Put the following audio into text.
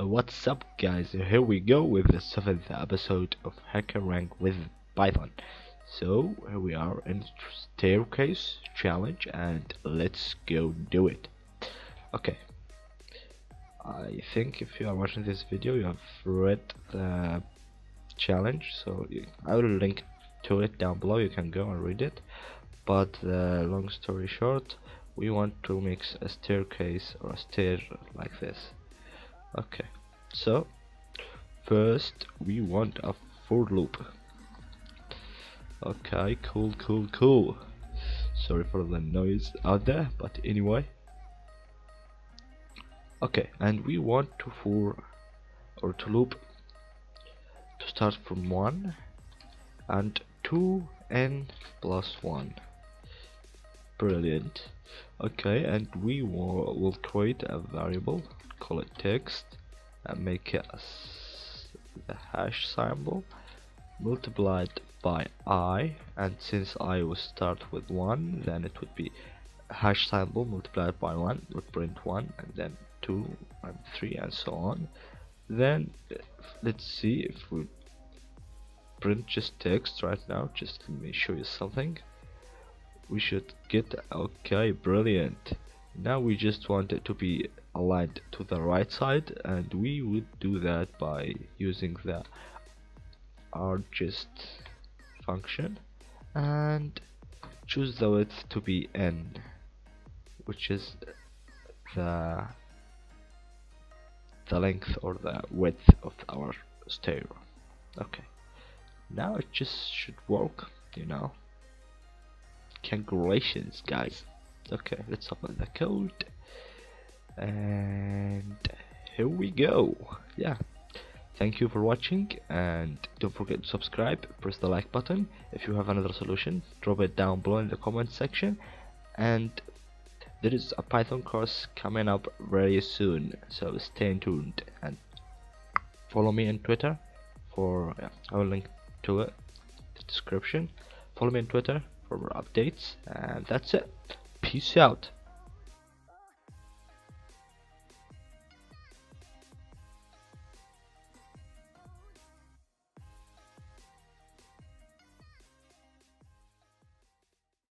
What's up, guys? Here we go with the 7th episode of Hackerrank with Python. So here we are in Stair Case challenge, and let's go do it. Okay, I think if you are watching this video, you have read the challenge, so I will link to it down below. You can go and read it. But long story short, we want to make a staircase or a stair like this. Okay, so first we want a for loop. Okay, cool. Sorry for the noise out there, but anyway. Okay, and we want to loop to start from 1 and 2n plus 1. Brilliant. Okay, and we will create a variable, call it text, and make it the hash symbol multiplied by I, and since I will start with 1, then it would be hash symbol multiplied by 1 would print 1, and then 2 and 3 and so on. Then let's see if we print just text right now. Just let me show you something. We should get, okay, brilliant. Now we just want it to be aligned to the right side, and we would do that by using the argest function and choose the width to be n, which is the length or the width of our stair. Okay, now it just should work, you know. Congratulations, guys. Okay, let's open the code, and here we go. Yeah, thank you for watching, and don't forget to subscribe, press the like button. If you have another solution, drop it down below in the comment section, and there is a Python course coming up very soon, so stay tuned and follow me on Twitter for I will link to it in the description. Follow me on Twitter for more updates, and that's it. Peace out.